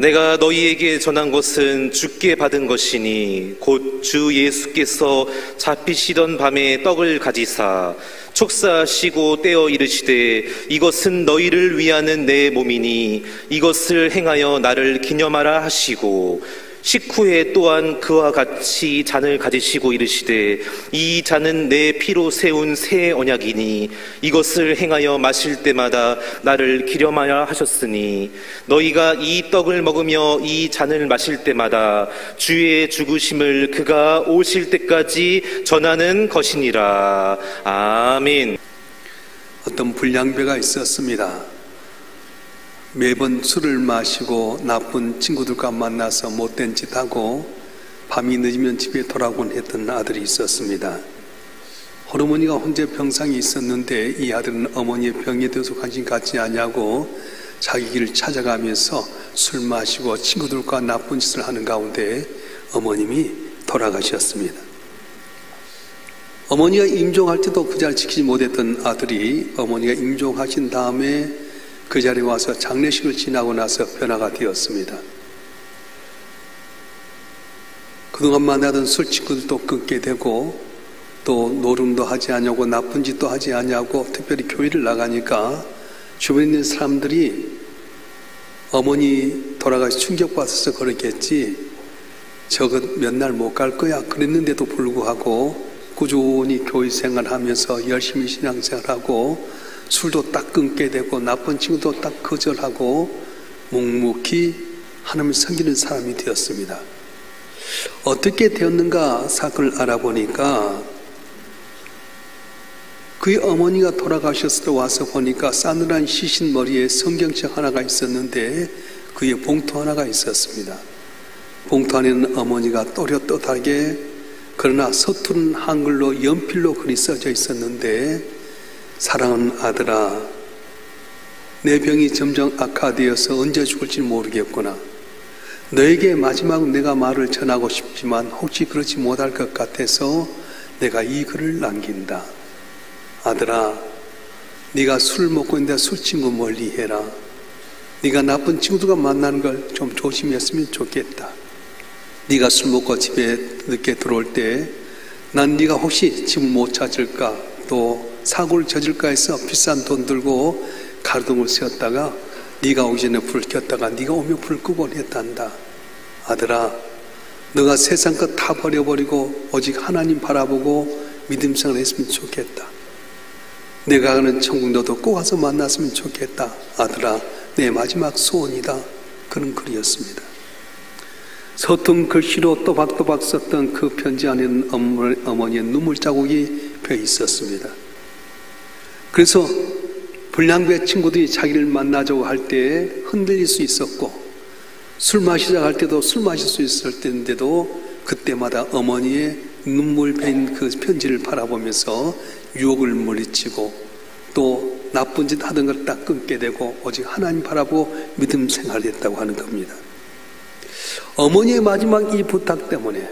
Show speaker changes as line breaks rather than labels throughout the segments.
내가 너희에게 전한 것은 주께 받은 것이니 곧 주 예수께서 잡히시던 밤에 떡을 가지사 축사하시고 떼어 이르시되 이것은 너희를 위하는 내 몸이니 이것을 행하여 나를 기념하라 하시고 식후에 또한 그와 같이 잔을 가지시고 이르시되 이 잔은 내 피로 세운 새 언약이니 이것을 행하여 마실 때마다 나를 기념하라 하셨으니 너희가 이 떡을 먹으며 이 잔을 마실 때마다 주의 죽으심을 그가 오실 때까지 전하는 것이니라. 아멘.
어떤 불량배가 있었습니다. 매번 술을 마시고 나쁜 친구들과 만나서 못된 짓 하고 밤이 늦으면 집에 돌아오곤 했던 아들이 있었습니다. 어머니가 혼자 병상이 있었는데 이 아들은 어머니의 병에 대해서 관심 갖지 않냐고 자기 길을 찾아가면서 술 마시고 친구들과 나쁜 짓을 하는 가운데 어머님이 돌아가셨습니다. 어머니가 임종할 때도 그 자리를 지키지 못했던 아들이 어머니가 임종하신 다음에 그 자리에 와서 장례식을 지나고 나서 변화가 되었습니다. 그동안 만나던 술 친구들도 끊게 되고 또 노름도 하지 않냐고 나쁜 짓도 하지 않냐고 특별히 교회를 나가니까 주변에 있는 사람들이 어머니 돌아가서 충격받아서 그러겠지 저것 몇 날 못 갈 거야 그랬는데도 불구하고 꾸준히 교회 생활하면서 열심히 신앙생활하고 술도 딱 끊게 되고 나쁜 친구도 딱 거절하고 묵묵히 하나님을 섬기는 사람이 되었습니다. 어떻게 되었는가 사건을 알아보니까 그의 어머니가 돌아가셨을 때 와서 보니까 싸늘한 시신 머리에 성경책 하나가 있었는데 그의 봉투 하나가 있었습니다. 봉투 안에는 어머니가 또렷또렷하게 그러나 서투른 한글로 연필로 글이 써져 있었는데 사랑하는 아들아, 내 병이 점점 악화되어서 언제 죽을지 모르겠구나. 너에게 마지막 내가 말을 전하고 싶지만 혹시 그렇지 못할 것 같아서 내가 이 글을 남긴다. 아들아, 네가 술 먹고 있는데 술 친구 멀리 해라. 네가 나쁜 친구들과 만나는 걸 좀 조심했으면 좋겠다. 네가 술 먹고 집에 늦게 들어올 때 난 네가 혹시 집을 못 찾을까 또 사고를 저질까 해서 비싼 돈 들고 가로등을 세웠다가 네가 오기 전에 불 켰다가 네가 오면 불 끄고 했단다. 아들아, 너가 세상 것 다 버려버리고 오직 하나님 바라보고 믿음 생활 했으면 좋겠다. 내가 가는 천국 너도 꼭 와서 만났으면 좋겠다. 아들아, 내 마지막 소원이다. 그런 글이었습니다. 서툰 글씨로 또박또박 썼던 그 편지 안에는 어머니의 눈물 자국이 펴 있었습니다. 그래서 불량배 친구들이 자기를 만나자고 할 때 흔들릴 수 있었고 술 마시자고 할 때도 술 마실 수 있을 때인데도 그때마다 어머니의 눈물 밴 그 편지를 바라보면서 유혹을 물리치고 또 나쁜 짓 하던 걸 딱 끊게 되고 오직 하나님 바라보고 믿음 생활을 했다고 하는 겁니다. 어머니의 마지막 이 부탁 때문에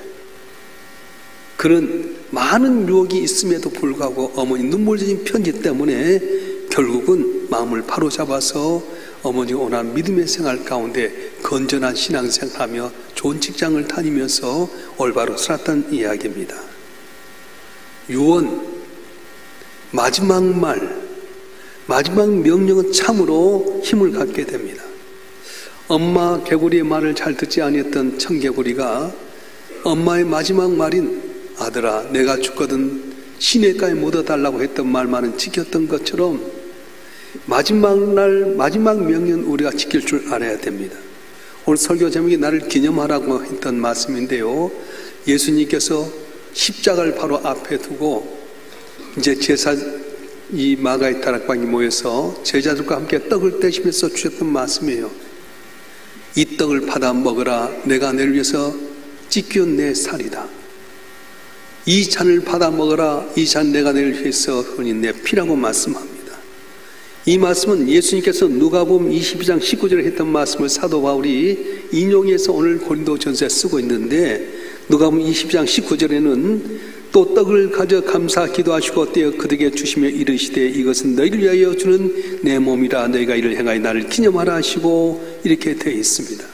그런 많은 유혹이 있음에도 불구하고 어머니 눈물 젖은 편지 때문에 결국은 마음을 바로잡아서 어머니가 원하는 믿음의 생활 가운데 건전한 신앙생활하며 좋은 직장을 다니면서 올바로 살았던 이야기입니다. 유언, 마지막 말, 마지막 명령은 참으로 힘을 갖게 됩니다. 엄마 개구리의 말을 잘 듣지 아니했던 청개구리가 엄마의 마지막 말인 아들아 내가 죽거든 시냇가에 묻어달라고 했던 말만은 지켰던 것처럼 마지막 날 마지막 명령 우리가 지킬 줄 알아야 됩니다. 오늘 설교 제목이 나를 기념하라고 했던 말씀인데요, 예수님께서 십자가를 바로 앞에 두고 이제 제사 이 마가의 다락방에 모여서 제자들과 함께 떡을 떼시면서 주셨던 말씀이에요. 이 떡을 받아 먹으라. 내가 너를 위해서 찢겨온 내 살이다. 이 잔을 받아 먹으라. 이 잔 내가 너를 위해서 흘린 내 피라고 말씀합니다. 이 말씀은 예수님께서 누가복음 22장 19절에 했던 말씀을 사도 바울이 인용해서 오늘 고린도전서에 쓰고 있는데 누가복음 22장 19절에는 또 떡을 가져 감사 기도하시고 떼어 그들에게 주시며 이르시되 이것은 너희를 위하여 주는 내 몸이라. 너희가 이를 행하여 나를 기념하라 하시고 이렇게 되어 있습니다.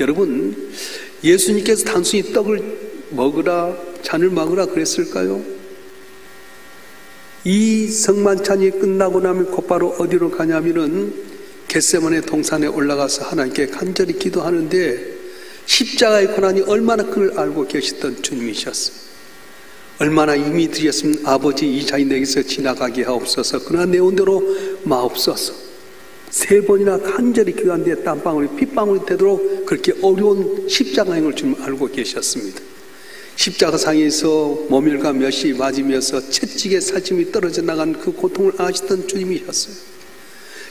여러분, 예수님께서 단순히 떡을 먹으라, 잔을 먹으라 그랬을까요? 이 성만찬이 끝나고 나면 곧바로 어디로 가냐면은 겟세마네 동산에 올라가서 하나님께 간절히 기도하는데 십자가의 고난이 얼마나 그걸 알고 계셨던 주님이셨어요. 얼마나 이미 드렸으면 아버지 이 자인 내게서 지나가게 하옵소서, 그러나 내 온대로 마옵소서. 3번이나 간절히 기도한 뒤에 땀방울이 핏방울이 되도록 그렇게 어려운 십자가행을 좀 알고 계셨습니다. 십자가상에서 모멸과 멸시 맞으면서 채찍에 살찜이 떨어져 나간 그 고통을 아시던 주님이셨어요.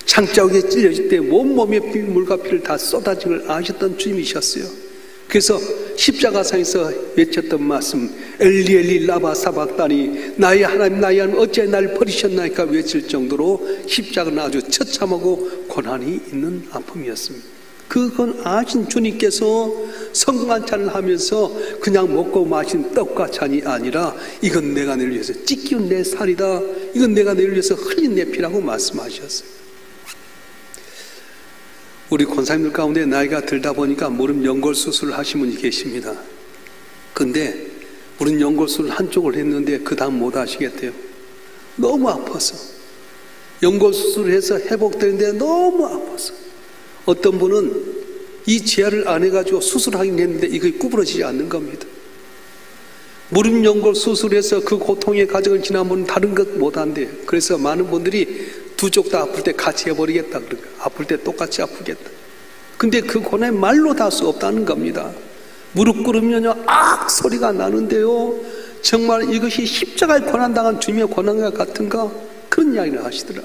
창자국에 찔려질 때 온몸에 물과 피를 다 쏟아진 걸 아셨던 주님이셨어요. 그래서 십자가상에서 외쳤던 말씀, 엘리 엘리 라마 사박다니, 나의 하나님 나의 하나님 어찌 나를 버리셨나이까 외칠 정도로 십자가는 아주 처참하고 고난이 있는 아픔이었습니다. 그건 아신 주님께서 성만찬을 하면서 그냥 먹고 마신 떡과 잔이 아니라 이건 내가 너를 위해서 찢기운 내 살이다, 이건 내가 너를 위해서 흘린 내 피라고 말씀하셨어요. 우리 권사님들 가운데 나이가 들다 보니까 무릎 연골 수술을 하신 분이 계십니다. 근데 무릎 연골 수술 한쪽을 했는데 그 다음 못 하시겠대요. 너무 아파서. 연골 수술을 해서 회복되는데 너무 아파서. 어떤 분은 이 재활을 안 해가지고 수술하긴 했는데 이게 구부러지지 않는 겁니다. 무릎 연골 수술해서 그 고통의 과정을 지난 분은 다른 것 못한대요. 그래서 많은 분들이 두 쪽 다 아플 때 같이 해버리겠다. 그러니까 아플 때 똑같이 아프겠다. 근데 그 고난이 말로 다 수 없다는 겁니다. 무릎 꿇으면요 악 소리가 나는데요, 정말 이것이 십자가에 고난당한 주님의 고난과 같은가, 그런 이야기를 하시더라.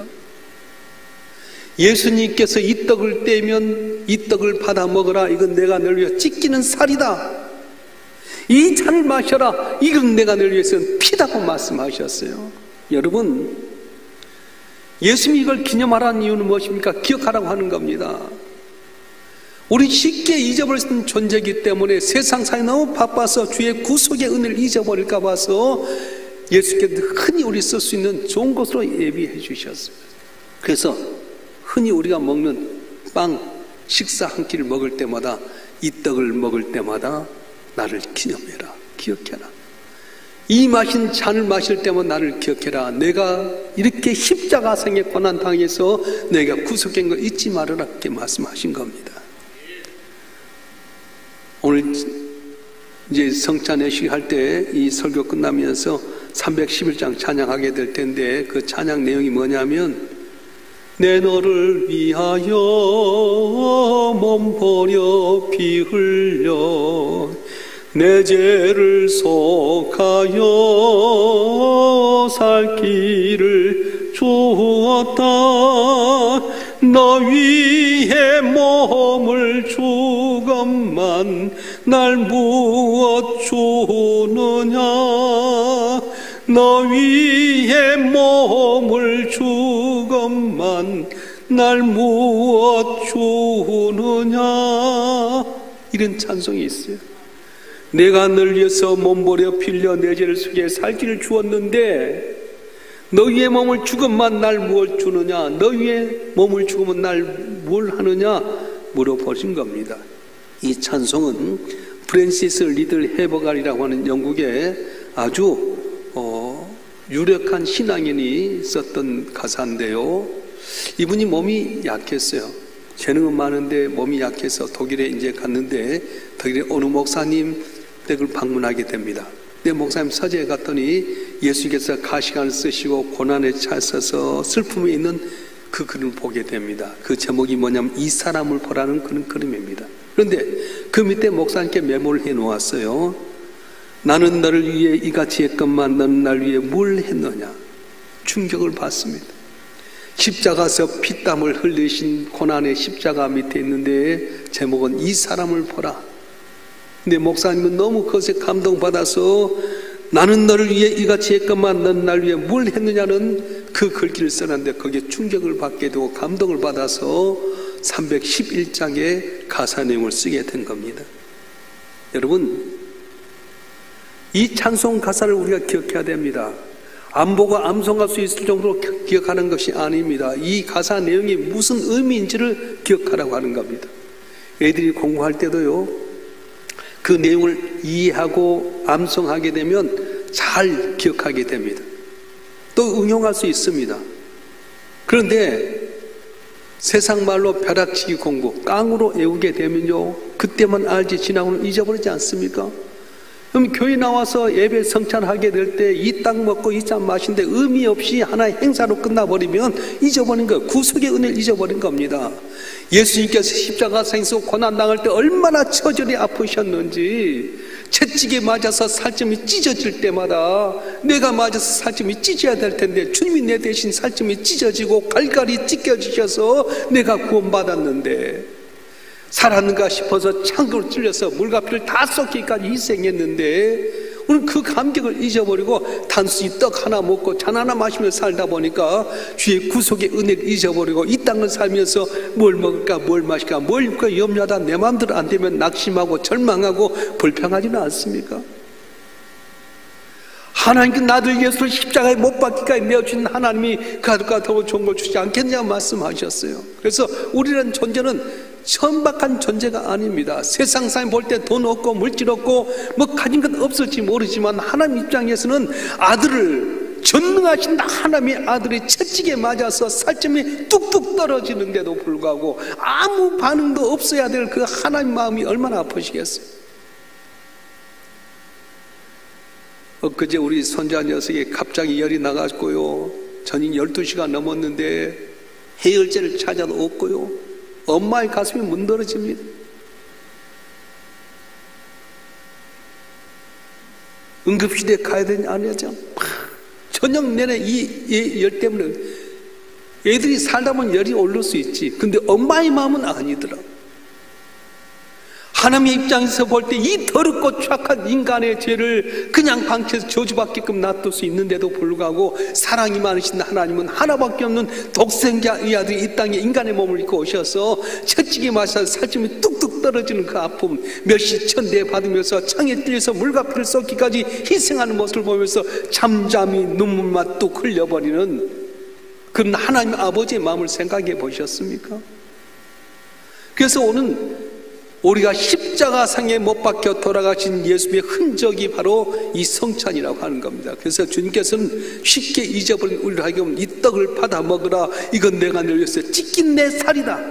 예수님께서 이 떡을 떼면 이 떡을 받아 먹어라, 이건 내가 너를 위해 찢기는 살이다. 이 잔을 마셔라, 이건 내가 너를 위해서 피다고 말씀하셨어요. 여러분, 예수님이 이걸 기념하라는 이유는 무엇입니까? 기억하라고 하는 겁니다. 우리 쉽게 잊어버리는 존재이기 때문에 세상상에 너무 바빠서 주의 구속의 은혜를 잊어버릴까 봐서 예수께서 흔히 우리 쓸 수 있는 좋은 것으로 예비해 주셨어요. 그래서 흔히 우리가 먹는 빵, 식사 한 끼를 먹을 때마다, 이 떡을 먹을 때마다 나를 기념해라, 기억해라. 이 마신 잔을 마실 때만 나를 기억해라. 내가 이렇게 십자가상에 고난당해서 내가 구속된 걸 잊지 말아라, 그렇게 말씀하신 겁니다. 오늘 이제 성찬회식 할 때 이 설교 끝나면서 311장 찬양하게 될 텐데, 그 찬양 내용이 뭐냐면, 내 너를 위하여 몸 버려 피 흘려 내 죄를 속하여 살 길을 주었다. 너 위해 몸을 주건만 날 무엇 주느냐. 너 위해 몸을 주건만 날 무엇 주느냐. 이런 찬송이 있어요. 내가 널 위해서 몸버려 빌려 내 죄를 속에 살 길을 주었는데 너 위에 몸을 주건만 날 무엇 주느냐. 너 위에 몸을 주면 날 뭘 하느냐 물어보신 겁니다. 이 찬송은 프랜시스 리들 헤버갈이라고 하는 영국의 아주 유력한 신앙인이 썼던 가사인데요, 이분이 몸이 약했어요. 재능은 많은데 몸이 약해서 독일에 이제 갔는데, 독일에 어느 목사님 댁을 방문하게 됩니다. 내 목사님 서재에 갔더니 예수께서 가시관을 쓰시고 고난에 차서서 슬픔에 있는 그 글을 보게 됩니다. 그 제목이 뭐냐면 이 사람을 보라는 그런 그림입니다. 그런데 그 밑에 목사님께 메모를 해 놓았어요. 나는 너를 위해 이같이 했건만 너는 날 위해 뭘 했느냐. 충격을 받습니다. 십자가에서 피땀을 흘리신 고난의 십자가 밑에 있는데 제목은 이 사람을 보라. 근데 목사님은 너무 그것에 감동받아서 나는 너를 위해 이같이 했건만 넌 날 위해 뭘 했느냐는 그 글귀를 써놨는데 거기에 충격을 받게 되고 감동을 받아서 311장의 가사 내용을 쓰게 된 겁니다. 여러분, 이 찬송 가사를 우리가 기억해야 됩니다. 안 보고 암송할 수 있을 정도로 기억하는 것이 아닙니다. 이 가사 내용이 무슨 의미인지를 기억하라고 하는 겁니다. 애들이 공부할 때도요, 그 내용을 이해하고 암송하게 되면 잘 기억하게 됩니다. 또 응용할 수 있습니다. 그런데 세상 말로 벼락치기 공부, 깡으로 외우게 되면요, 그때만 알지 지나고는 잊어버리지 않습니까? 그럼 교회 나와서 예배 성찬하게 될 때 이 땅 먹고 이 잔 마신데 의미 없이 하나의 행사로 끝나버리면 잊어버린 거, 구속의 은혜를 잊어버린 겁니다. 예수님께서 십자가상에서 고난당할 때 얼마나 처절히 아프셨는지, 채찍에 맞아서 살점이 찢어질 때마다 내가 맞아서 살점이 찢어야 될 텐데 주님이 내 대신 살점이 찢어지고 갈갈이 찢겨지셔서 내가 구원받았는데, 살았는가 싶어서 창으로 찔려서 물과 피를 다 쏟기까지 희생했는데, 오늘 그 감격을 잊어버리고 단순히 떡 하나 먹고 잔 하나 마시며 살다 보니까 주의 구속의 은혜를 잊어버리고 이 땅을 살면서 뭘 먹을까 뭘 마실까 뭘 입을까 염려하다 내 마음대로 안 되면 낙심하고 절망하고 불평하지는 않습니까? 하나님께 나를 예수를 십자가에 못 박기까지 내어주신 하나님이 그들과 더 좋은 걸 주지 않겠냐고 말씀하셨어요. 그래서 우리라는 존재는 천박한 존재가 아닙니다. 세상 사람 볼 때 돈 없고 물질 없고 뭐 가진 건 없을지 모르지만 하나님 입장에서는 아들을, 전능하신 하나님의 아들이 채찍에 맞아서 살점이 뚝뚝 떨어지는데도 불구하고 아무 반응도 없어야 될 그 하나님 마음이 얼마나 아프시겠어요. 엊그제 우리 손자 녀석이 갑자기 열이 나갔고요, 저녁 12시가 넘었는데 해열제를 찾아도 없고요, 엄마의 가슴이 문드러집니다. 응급실에 가야 되냐 안 하죠. 저녁 내내 이 열 때문에 애들이 살다 보면 열이 오를 수 있지, 근데 엄마의 마음은 아니더라. 하나님의 입장에서 볼 때 이 더럽고 추악한 인간의 죄를 그냥 방치해서 저주받게끔 놔둘 수 있는데도 불구하고 사랑이 많으신 하나님은 하나밖에 없는 독생자 이 아들이 이 땅에 인간의 몸을 입고 오셔서 채찍에 맞아서 살점이 뚝뚝 떨어지는 그 아픔 몇십 천대 받으면서 창에 찔려서 물과 피를 쏟기까지 희생하는 모습을 보면서 잠잠히 눈물만 뚝 흘려버리는 그런 하나님 아버지의 마음을 생각해 보셨습니까? 그래서 오늘 우리가 십자가상에 못 박혀 돌아가신 예수님의 흔적이 바로 이 성찬이라고 하는 겁니다. 그래서 주님께서는 쉽게 잊어버린 우리를 하여금 이 떡을 받아 먹으라, 이건 내가 너를 위해서 찢긴 내 살이다.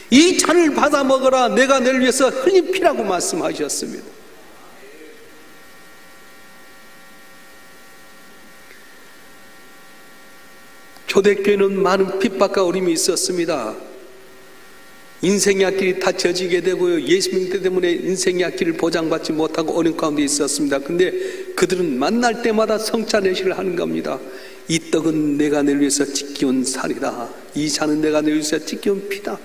이 잔을 받아 먹으라, 내가 너를 위해서 흘린 피라고 말씀하셨습니다. 초대교회는 많은 핍박과 어려움이 있었습니다. 인생의 앞길이 다 져지게 되고요, 예수님 때문에 인생의 앞길을 보장받지 못하고 어려움 가운데 있었습니다. 근데 그들은 만날 때마다 성찬 예식을 하는 겁니다. 이 떡은 내가 너를 위해서 찢겨온 살이다, 이 잔은 내가 너를 위해서 찢겨온 피다.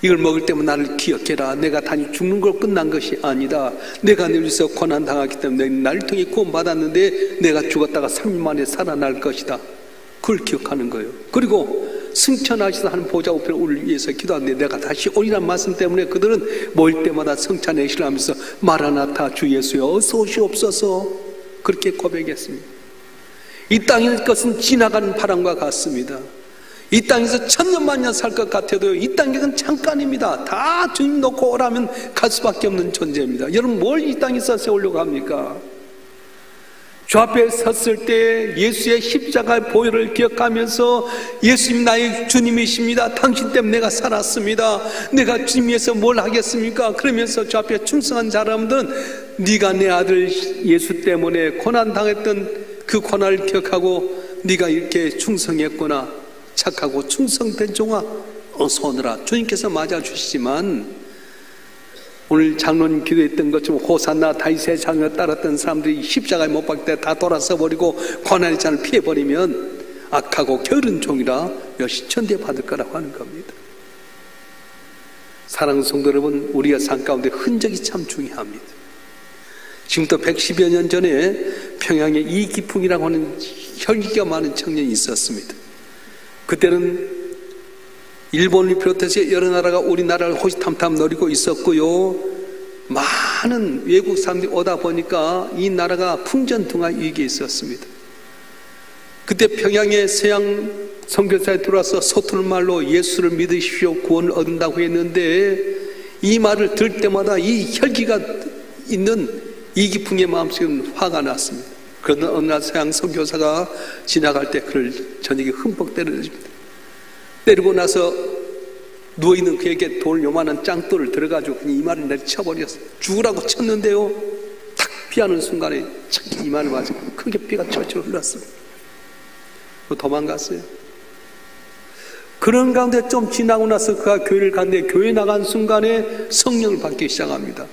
이걸 먹을 때면 나를 기억해라. 내가 단지 죽는 걸 끝난 것이 아니다. 내가 너를 위해서 고난당하기 때문에 나를 통해 구원받았는데 내가 죽었다가 3일 만에 살아날 것이다. 그걸 기억하는 거예요. 그리고 승천하시다 하는 보좌 우편에 우리를 위해서 기도하는데 내가 다시 오리란 말씀 때문에 그들은 모일 때마다 성찬 예식을 하면서 마라나타 주 예수여 어서 오시옵소서 그렇게 고백했습니다. 이 땅의 것은 지나가는 바람과 같습니다. 이 땅에서 천년만년 살 것 같아도 이 땅에는 잠깐입니다. 다 주님 놓고 오라면 갈 수밖에 없는 존재입니다. 여러분 뭘 이 땅에서 세우려고 합니까? 주 앞에 섰을 때 예수의 십자가의 보혈을 기억하면서 예수님 나의 주님이십니다. 당신 때문에 내가 살았습니다. 내가 주님 위해서 뭘 하겠습니까? 그러면서 주 앞에 충성한 사람들은 네가 내 아들 예수 때문에 고난당했던 그 고난을 기억하고 네가 이렇게 충성했구나, 착하고 충성된 종아 어서 오너라. 주님께서 맞아주시지만 오늘 장로님 기도했던 것처럼 호산나 다윗의 장을 따랐던 사람들이 십자가에 못 박을 때 다 돌아서 버리고 고난의 잔을 피해버리면 악하고 게으른 종이라 몇십 천대 받을 거라고 하는 겁니다. 사랑하는 성도 여러분, 우리의 삶 가운데 흔적이 참 중요합니다. 지금부터 110여 년 전에 평양에 이기풍이라고 하는 혈기가 많은 청년이 있었습니다. 그때는 일본을 비롯해서 여러 나라가 우리나라를 호시탐탐 노리고 있었고요, 많은 외국 사람들이 오다 보니까 이 나라가 풍전등화 위기에 있었습니다. 그때 평양의 서양 선교사에 들어와서 서투른 말로 예수를 믿으십시오, 구원을 얻는다고 했는데 이 말을 들을 때마다 이 혈기가 있는 이기풍의 마음속에 화가 났습니다. 그러나 어느 날 서양 선교사가 지나갈 때 그를 저녁에 흠뻑 때려줍니다. 때리고 나서 누워있는 그에게 돌 요만한 짱돌을 들어가지고 그냥 이마를 내려쳐버렸어요. 죽으라고 쳤는데요, 탁 피하는 순간에 착 이마를 맞고 크게 피가 철철 흘렀습니다. 도망갔어요. 그런 가운데 좀 지나고 나서 그가 교회를 갔는데 교회 나간 순간에 성령을 받기 시작합니다.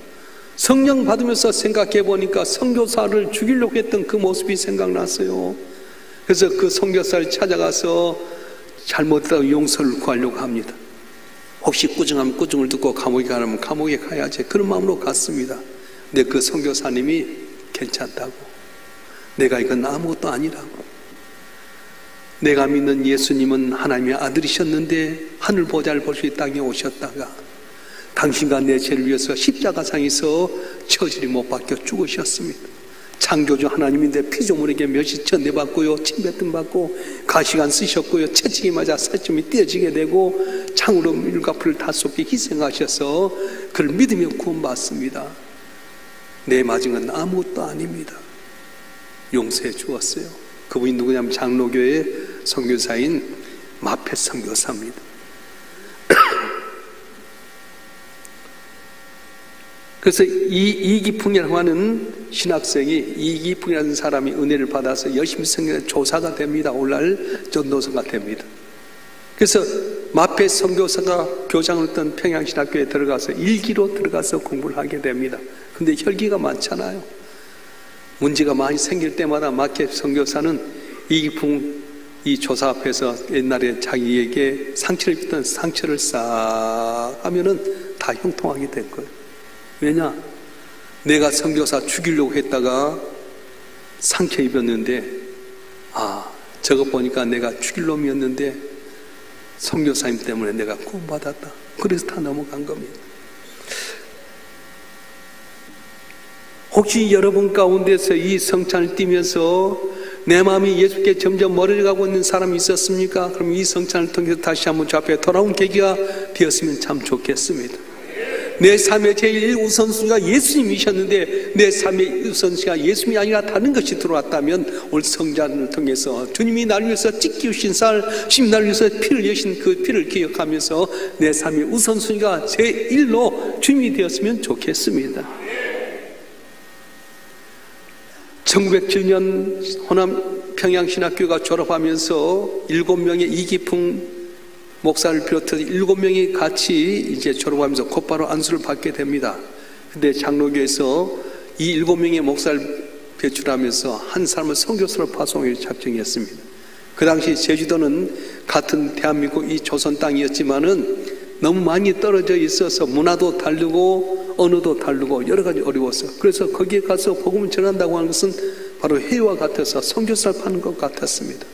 성령 받으면서 생각해 보니까 선교사를 죽이려고 했던 그 모습이 생각났어요. 그래서 그 선교사를 찾아가서 잘못했다고 용서를 구하려고 합니다. 혹시 꾸중하면 꾸중을 듣고 감옥에 가려면 감옥에 가야지, 그런 마음으로 갔습니다. 근데 그 선교사님이 괜찮다고, 내가 이건 아무것도 아니라고, 내가 믿는 예수님은 하나님의 아들이셨는데 하늘 보좌를 볼 수 이 땅에 오셨다가 당신과 내 죄를 위해서 십자가상에서 처절히 못 박혀 죽으셨습니다. 창조주 하나님인데 피조물에게 몇십 천 내받고요, 침뱉음 받고 가시관 쓰셨고요, 채찍이 맞아 살점이 떼어지게 되고 창으로 물과 불을 다 쏟게 희생하셔서 그를 믿으며 구원받습니다. 내 맞은 건 아무것도 아닙니다. 용서해 주었어요. 그분이 누구냐면 장로교의 선교사인 마페 선교사입니다. 그래서 이기풍이라고 하는 신학생이, 이기풍이라는 사람이 은혜를 받아서 열심히 성경의 조사가 됩니다. 오늘날 전도서가 됩니다. 그래서 마페 선교사가 교장을 했던 평양신학교에 들어가서 일기로 들어가서 공부를 하게 됩니다. 근데 혈기가 많잖아요. 문제가 많이 생길 때마다 마페 선교사는 이기풍 이 조사 앞에서 옛날에 자기에게 상처를 입던 상처를 싹 하면은 다 형통하게 된 거예요. 왜냐? 내가 선교사 죽이려고 했다가 상처 입었는데, 저거 보니까 내가 죽일 놈이었는데 선교사님 때문에 내가 구원받았다. 그래서 다 넘어간 겁니다. 혹시 여러분 가운데서 이 성찬을 띠면서 내 마음이 예수께 점점 멀어져가고 있는 사람이 있었습니까? 그럼 이 성찬을 통해서 다시 한번 주 앞에 돌아온 계기가 되었으면 참 좋겠습니다. 내 삶의 제일 우선순위가 예수님이셨는데 내 삶의 우선순위가 예수님이 아니라 다른 것이 들어왔다면 오늘 성찬을 통해서 주님이 나를 위해서 찢기우신 쌀, 주님이 나를 위해서 피를 내신 그 피를 기억하면서 내 삶의 우선순위가 제1로 주님이 되었으면 좋겠습니다. 1907년 호남 평양신학교가 졸업하면서 7명의 이기풍 목사를 비롯해서 7명이 같이 이제 졸업하면서 곧바로 안수를 받게 됩니다. 근데 장로교에서 이 7명의 목사를 배출하면서 한 사람을 선교사로 파송하기로 작정했습니다. 그 당시 제주도는 같은 대한민국 이 조선 땅이었지만은 너무 많이 떨어져 있어서 문화도 다르고 언어도 다르고 여러 가지 어려웠어요. 그래서 거기에 가서 복음을 전한다고 하는 것은 바로 해와 같아서 선교사를 파는 것 같았습니다.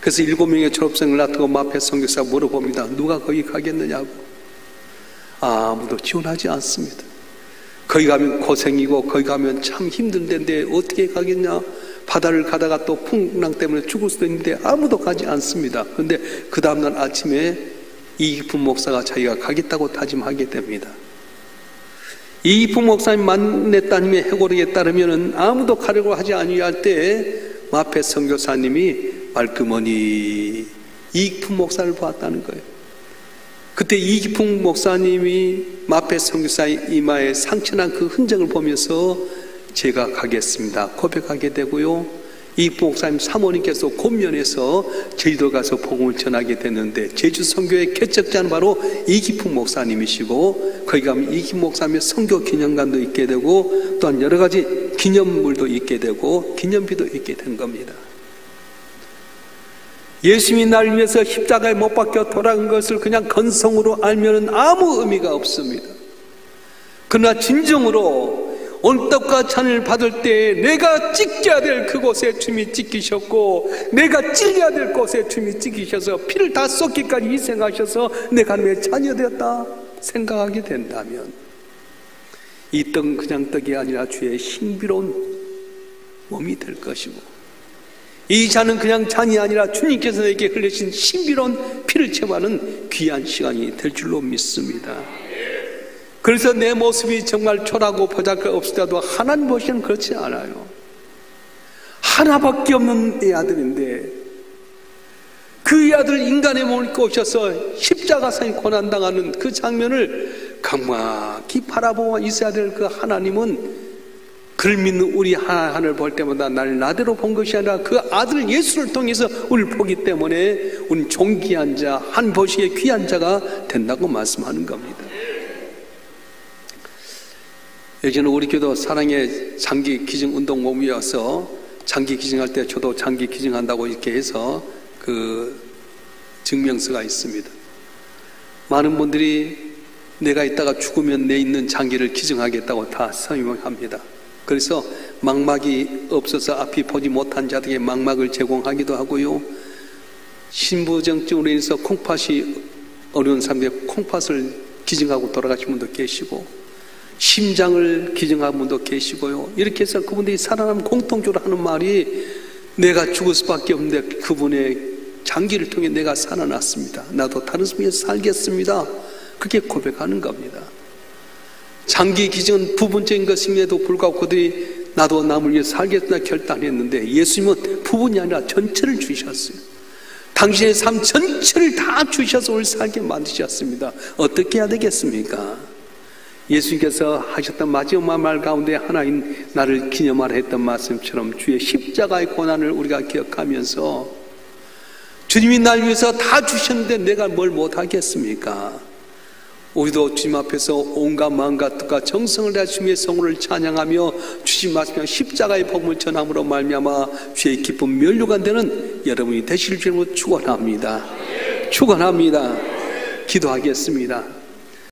그래서 7명의 졸업생을 놔두고 마페 선교사가 물어봅니다. 누가 거기 가겠느냐고. 아무도 지원하지 않습니다. 거기 가면 고생이고 거기 가면 참 힘든 데인데 어떻게 가겠냐. 바다를 가다가 또 풍랑 때문에 죽을 수도 있는데 아무도 가지 않습니다. 그런데 그 다음날 아침에 이기풍 목사가 자기가 가겠다고 다짐하게 됩니다. 이기풍 목사님 만내 따님의 해고력에 따르면 아무도 가려고 하지 아니할 때 마페 선교사님이 말끔하니 이기풍 목사를 보았다는 거예요. 그때 이기풍 목사님이 마페 선교사의 이마에 상처난 그 흔적을 보면서 제가 가겠습니다 고백하게 되고요, 이기풍 목사님 사모님께서 권면해서 제주도 가서 복음을 전하게 됐는데 제주 선교의 개척자는 바로 이기풍 목사님이시고 거기 가면 이기풍 목사님의 선교 기념관도 있게 되고 또한 여러 가지 기념물도 있게 되고 기념비도 있게 된 겁니다. 예수님이 나를 위해서 십자가에 못 박혀 돌아간 것을 그냥 건성으로 알면 아무 의미가 없습니다. 그러나 진정으로 온떡과 잔을 받을 때 내가 찢겨야 될 그곳에 주님이 찢기셨고 내가 찔려야 될 곳에 주님이 찢기셔서 피를 다 쏟기까지 희생하셔서 내가 하나님의 자녀 되었다 생각하게 된다면 이 떡은 그냥 떡이 아니라 주의 신비로운 몸이 될 것이고 이 잔은 그냥 잔이 아니라 주님께서 내게 흘리신 신비로운 피를 체험하는 귀한 시간이 될 줄로 믿습니다. 그래서 내 모습이 정말 초라하고 보잘것 없을지라도 하나님 보시기는 그렇지 않아요. 하나밖에 없는 내 아들인데 그 아들 인간의 몸을 입고 오셔서 십자가상에 고난당하는 그 장면을 강막히 바라보고 있어야 될 그 하나님은 그를 믿는 우리 하나를 볼 때마다 나를 나대로 본 것이 아니라 그 아들 예수를 통해서 우리를 보기 때문에 우리는 존귀한 자, 한 보시기에 귀한 자가 된다고 말씀하는 겁니다. 예전에 우리 교도 사랑의 장기 기증 운동 모임이어서 장기 기증할 때 저도 장기 기증한다고 이렇게 해서 그 증명서가 있습니다. 많은 분들이 내가 이따가 죽으면 내 있는 장기를 기증하겠다고 다 서명합니다. 그래서 망막이 없어서 앞이 보지 못한 자들에게 망막을 제공하기도 하고요. 신부정증으로 인해서 콩팥이 어려운 사람들에게 콩팥을 기증하고 돌아가신 분도 계시고 심장을 기증한 분도 계시고요. 이렇게 해서 그분들이 살아남은 공통적으로 하는 말이 내가 죽을 수밖에 없는데 그분의 장기를 통해 내가 살아났습니다. 나도 다른 사람에게 살겠습니다. 그렇게 고백하는 겁니다. 장기 기증은 부분적인 것임에도 불구하고 그들이 나도 남을 위해 살겠다 결단했는데 예수님은 부분이 아니라 전체를 주셨어요. 당신의 삶 전체를 다 주셔서 우리를 살게 만드셨습니다. 어떻게 해야 되겠습니까? 예수님께서 하셨던 마지막 말 가운데 하나인 나를 기념하라 했던 말씀처럼 주의 십자가의 고난을 우리가 기억하면서 주님이 날 위해서 다 주셨는데 내가 뭘 못하겠습니까? 우리도 주님 앞에서 온갖 마음과 뜻과 정성을 다해 주님의 성호를 찬양하며 주신 말씀과 십자가의 복음을 전함으로 말미암아 주의 기쁜 면류관 되는 여러분이 되실 줄로 축원합니다. 축원합니다. 기도하겠습니다.